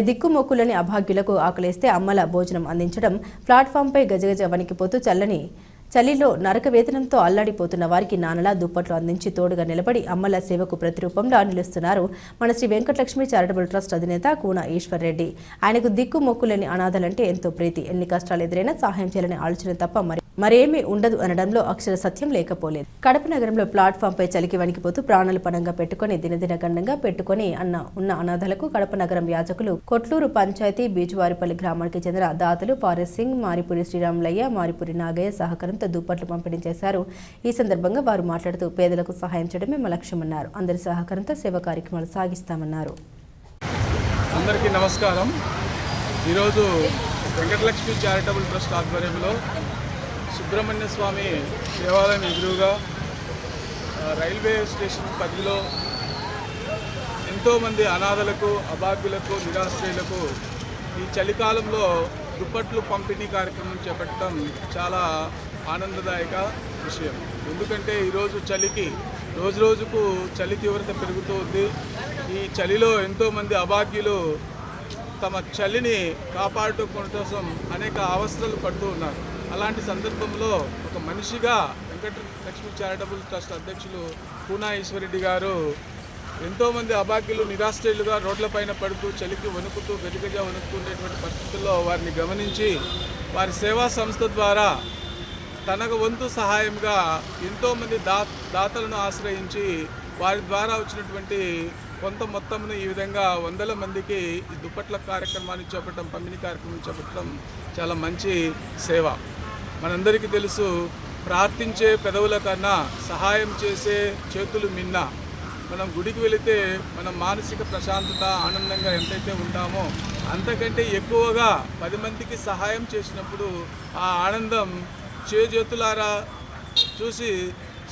దిక్కుమొక్కులని అభాగ్యులకు ఆకలేస్తే అమ్మల భోజనం అందించడం, ప్లాట్ఫామ్పై గజగజ వణికిపోతూ చలిలో నరక వేతనంతో అల్లాడిపోతున్న వారికి నానలా దుప్పట్లు అందించి తోడుగా నిలబడి అమ్మల సేవకు ప్రతిరూపంగా నిలుస్తున్నారు మన శ్రీ వెంకటలక్ష్మి చారిటబుల్ ట్రస్ట్ అధినేత కూన ఈశ్వర్ రెడ్డి. ఆయనకు దిక్కుమొక్కులని అనాథలంటే ఎంతో ప్రీతి. ఎన్ని కష్టాలు ఎదురైనా సహాయం చేయాలని ఆలోచన తప్ప మరేమీ ఉండదు అనడంలో అక్షర సత్యం లేకపోలేదు. కడప నగరంలో ప్లాట్ఫామ్పై చలికి వణికిపోతూ ప్రాణాలు పణంగా పెట్టుకుని దినదిన గండంగా పెట్టుకుని ఉన్న అనాథలకు కడప నగరం యాజకులు కొట్లూరు పంచాయతీ బీజువారిపల్లి గ్రామానికి చెందిన దాతలు పారెస్ సింగ్, మారిపూరి శ్రీరాములయ్య, మారిపూరి నాగయ్య సహకారంతో దుప్పట్లు పంపిణీ చేశారు. ఈ సందర్భంగా వారు మాట్లాడుతూ పేదలకు సహాయం చేయడమే మా లక్ష్యమన్నారు. అందరి సహకారంతో సేవా కార్యక్రమాలు సాగిస్తామన్నారు. అందరికీ నమస్కారం. ఈరోజు వెంకటలక్ష్మి చారిటబుల్ ట్రస్ట్ ఆధ్వర్యంలో సుబ్రహ్మణ్య స్వామి దేవాలయం ఎదురుగా రైల్వే స్టేషన్ పరిధిలో ఎంతోమంది అనాథలకు, అభాగ్యులకు, నిరాశ్రయులకు ఈ చలికాలంలో దుప్పట్లు పంపిణీ కార్యక్రమం చేపట్టడం చాలా ఆనందదాయక విషయం. ఎందుకంటే ఈరోజు చలికి రోజుకు చలి తీవ్రత పెరుగుతూ ఉంది. ఈ చలిలో ఎంతోమంది అభాగ్యులు తమ చలిని కాపాడుకోవడం కోసం అనేక అవస్థలు పడుతూ ఉన్నారు. అలాంటి సందర్భంలో ఒక మనిషిగా వెంకటలక్ష్మి చారిటబుల్ ట్రస్ట్ అధ్యక్షులు కూన ఈశ్వర్ రెడ్డి గారు ఎంతోమంది అభాగ్యులు, నిరాశ్రయులుగా రోడ్లపైన పడుతూ చలికి వణుకుతూ గజగజ వణుకుతుండేటువంటి పరిస్థితుల్లో వారిని గమనించి వారి సేవా సంస్థ ద్వారా తనకు వంతు సహాయంగా ఎంతోమంది దాతలను ఆశ్రయించి వారి ద్వారా వచ్చినటువంటి కొంత మొత్తంను ఈ విధంగా వందల మందికి ఈ దుప్పట్ల కార్యక్రమాన్ని చేపట్టడం, పంపిణీ కార్యక్రమం చేపట్టడం చాలా మంచి సేవ. మనందరికీ తెలుసు, ప్రార్థించే పెదవుల కన్నా సహాయం చేసే చేతులు మిన్న. మనం గుడికి వెళితే మనం మానసిక ప్రశాంతత, ఆనందంగా ఎంతైతే ఉంటామో అంతకంటే ఎక్కువగా 10 మందికి సహాయం చేసినప్పుడు ఆ ఆనందం చేతులారా చూసి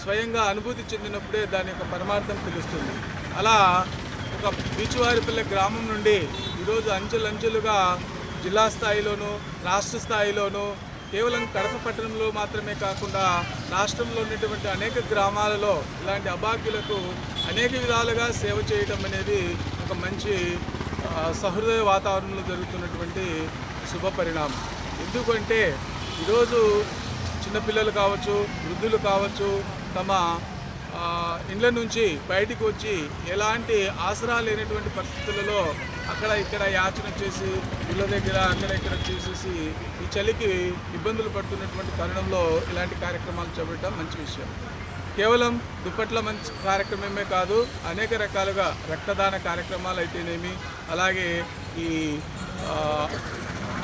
స్వయంగా అనుభూతి చెందినప్పుడే దాని యొక్క పరమార్థం తెలుస్తుంది. అలా ఒక బీచువారిపల్లె గ్రామం నుండి ఈరోజు అంచెలంచెలుగా జిల్లా స్థాయిలోనూ, రాష్ట్ర స్థాయిలోనూ, కేవలం కడప పట్టణంలో మాత్రమే కాకుండా రాష్ట్రంలో ఉన్నటువంటి అనేక గ్రామాలలో ఇలాంటి అభాగ్యులకు అనేక విధాలుగా సేవ చేయడం అనేది ఒక మంచి సహృదయ వాతావరణంలో జరుగుతున్నటువంటి శుభ పరిణామం. ఎందుకంటే ఈరోజు చిన్నపిల్లలు కావచ్చు, వృద్ధులు కావచ్చు, తమ ఇండ్ల నుంచి బయటికి వచ్చి ఎలాంటి ఆసరా లేనటువంటి పరిస్థితులలో అక్కడ ఇక్కడ యాచన చేసి ఇళ్ళ దగ్గర అక్కడ ఇక్కడ చేసేసి ఈ చలికి ఇబ్బందులు పడుతున్నటువంటి తరుణంలో ఇలాంటి కార్యక్రమాలు చేపట్టడం మంచి విషయం. కేవలం దుప్పట్ల మంచి కార్యక్రమమే కాదు, అనేక రకాలుగా రక్తదాన కార్యక్రమాలు అయితేనేమి, అలాగే ఈ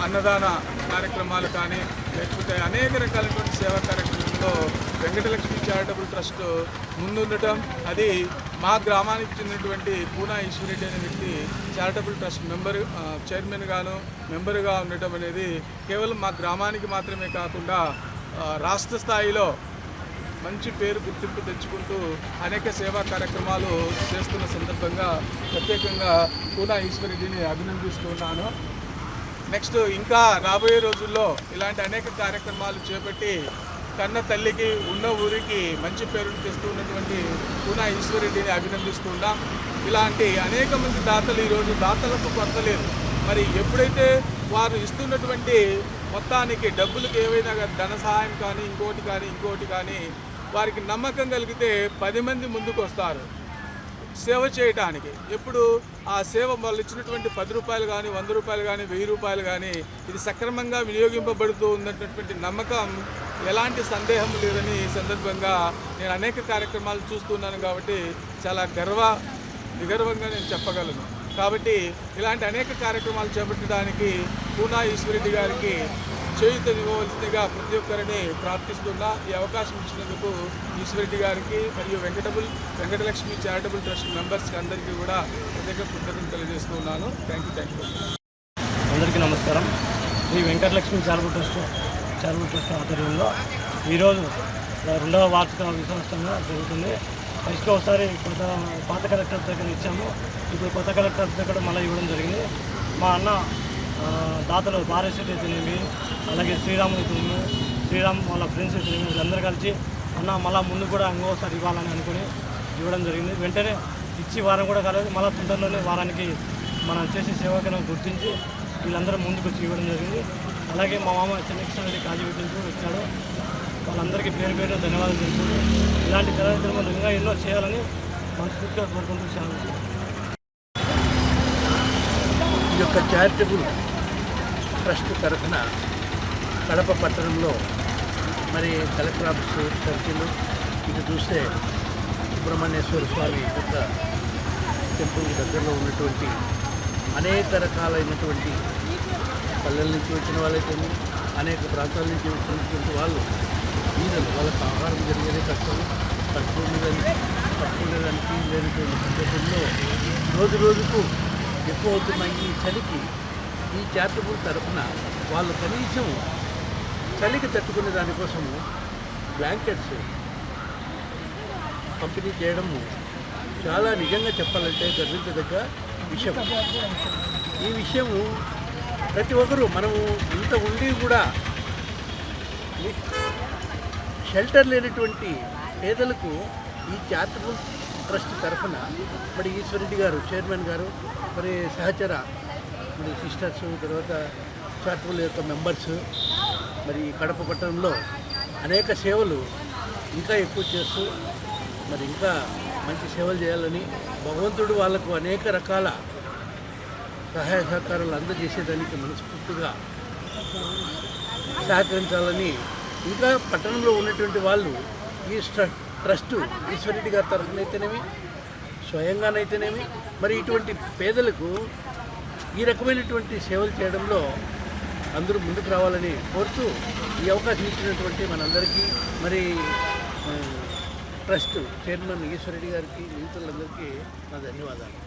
అన్నదాన కార్యక్రమాలు కానీ, లేకపోతే అనేక రకాలైనటువంటి సేవా కార్యక్రమంలో వెంకటలక్ష్మి చారిటబుల్ ట్రస్ట్ ముందుండటం, అది మా గ్రామానికి చెందినటువంటి కూన ఈశ్వర్ రెడ్డి అనే వ్యక్తి చారిటబుల్ ట్రస్ట్ చైర్మన్గాను మెంబర్గా ఉండటం అనేది కేవలం మా గ్రామానికి మాత్రమే కాకుండా రాష్ట్ర స్థాయిలో మంచి పేరు గుర్తింపు తెచ్చుకుంటూ అనేక సేవా కార్యక్రమాలు చేస్తున్న సందర్భంగా ప్రత్యేకంగా కూన ఈశ్వర్ రెడ్డిని అభినందిస్తున్నాను. నెక్స్ట్ ఇంకా రాబోయే రోజుల్లో ఇలాంటి అనేక కార్యక్రమాలు చేపట్టి కన్న తల్లికి, ఉన్న ఊరికి మంచి పేరును తెస్తూ ఉన్నటువంటి కూన ఈశ్వర్ రెడ్డిని అభినందిస్తున్నాం. ఇలాంటి అనేక మంది దాతలు ఈరోజు దాతలకు కొరత లేదు. మరి ఎప్పుడైతే వారు ఇస్తున్నటువంటి మొత్తానికి డబ్బులకు ఏవైనా ధన సహాయం కానీ ఇంకోటి కానీ వారికి నమ్మకం కలిగితే 10 మంది ముందుకు వస్తారు సేవ చేయడానికి. ఎప్పుడు ఆ సేవ వాళ్ళు ఇచ్చినటువంటి 10 రూపాయలు కానీ, 100 రూపాయలు కానీ, 1000 రూపాయలు కానీ ఇది సక్రమంగా వినియోగింపబడుతూ ఉన్నటువంటి నమ్మకం ఎలాంటి సందేహం లేదని ఈ సందర్భంగా నేను అనేక కార్యక్రమాలు చూస్తున్నాను కాబట్టి చాలా విగర్వంగా నేను చెప్పగలను. కాబట్టి ఇలాంటి అనేక కార్యక్రమాలు చేపట్టడానికి కూన ఈశ్వర్ రెడ్డి గారికి చేయూతనివ్వవలసిందిగా ప్రతి ఒక్కరిని ప్రార్థిస్తున్నా. ఈ అవకాశం ఇచ్చినందుకు ఈశ్వర్ రెడ్డి గారికి మరియు వెంకటలక్ష్మి చారిటబుల్ ట్రస్ట్ మెంబర్స్కి అందరికీ కూడా ప్రత్యేక కృతజ్ఞతలు తెలియజేస్తున్నాను. Thank you. అందరికీ నమస్కారం. ఈ వెంకటలక్ష్మి చారిటబుల్ ట్రస్ట్ ఆధ్వర్యంలో ఈరోజు 2వ వార్షిక విశ్వాసంగా జరుగుతుంది. ఫస్ట్ ఒకసారి పాత కలెక్టర్ దగ్గర ఇచ్చాము, ఇప్పుడు కొత్త కలెక్టర్ దగ్గర మళ్ళీ ఇవ్వడం జరిగింది. మా అన్న దాతలు పారెస్ అయితేనేమి, అలాగే శ్రీరామ్ వాళ్ళ ఫ్రెండ్స్ అయితేనేమి, వీళ్ళందరూ కలిసి అన్న మళ్ళీ ముందు కూడా ఇంకోసారి ఇవ్వాలని అనుకుని ఇవ్వడం జరిగింది. వెంటనే ఇచ్చి వారం కూడా కాలేదు, మళ్ళీ తొందరలోనే వారానికి మనం చేసే సేవకులను గుర్తించి వీళ్ళందరూ ముందుకు వచ్చి ఇవ్వడం జరిగింది. అలాగే మా మామ చెన్నకృష్ణారెడ్డి కాజీవిటించు వచ్చాడు. వాళ్ళందరికీ పేరు పేరు ధన్యవాదాలు తెలుపుతూ ఇలాంటి కార్యక్రమాలు ఇంకా ఎన్నో చేయాలని మనస్ఫూర్తిగా కోరుకుంటూ చాలా ఈ యొక్క చారిటబుల్ ట్రస్ట్ తరఫున కడప పట్టణంలో మరి కలెక్టర్ ఆఫీసు చర్చిలు ఇది చూస్తే సుబ్రహ్మణ్యేశ్వర స్వామి యొక్క టెంపుల్ దగ్గరలో ఉన్నటువంటి అనేక రకాలైనటువంటి పల్లెల నుంచి వచ్చిన వాళ్ళైతే అనేక ప్రాంతాల నుంచి వచ్చినటువంటి వాళ్ళు వీళ్ళు వాళ్ళకి ఆహారం జరిగేదే కష్టం పట్టుకునేదానికి లేనటువంటి పద్ధతుల్లో రోజు రోజుకు ఎక్కువ అవుతున్న ఈ చలికి ఈ చారిటబుల్ తరఫున వాళ్ళు కనీసం చలికి తట్టుకునే దానికోసము బ్లాంకెట్స్ పంపిణీ చేయడము చాలా నిజంగా చెప్పాలంటే గర్వించదగ్గ విషయం. ఈ విషయము ప్రతి ఒక్కరూ మనము ఇంత ఉండి కూడా షెల్టర్ లేనటువంటి పేదలకు ఈ చారిటబుల్ ట్రస్ట్ తరఫున మరి ఈశ్వరెడ్డి గారు చైర్మన్ గారు మరి సహచర మరి సిస్టర్స్ తర్వాత చారిటబుల్ యొక్క మెంబర్స్ మరి కడప పట్టణంలో అనేక సేవలు ఇంకా ఎక్కువ చేస్తూ మరి ఇంకా మంచి సేవలు చేయాలని భగవంతుడు వాళ్ళకు అనేక రకాల సహాయ సహకారాలు అందజేసేదానికి మనస్ఫూర్తిగా సహకరించాలని ఇంకా పట్టణంలో ఉన్నటువంటి వాళ్ళు ఈ ట్రస్టు ఈశ్వరెడ్డి గారి తరఫునైతేనేమి స్వయంగానైతేనేమి మరి ఇటువంటి పేదలకు ఈ రకమైనటువంటి సేవలు చేయడంలో అందరూ ముందుకు రావాలని కోరుతూ ఈ అవకాశం ఇచ్చినటువంటి మనందరికీ మరి ట్రస్ట్ చైర్మన్ ఈశ్వరెడ్డి గారికి మిగతాలందరికీ నా ధన్యవాదాలు.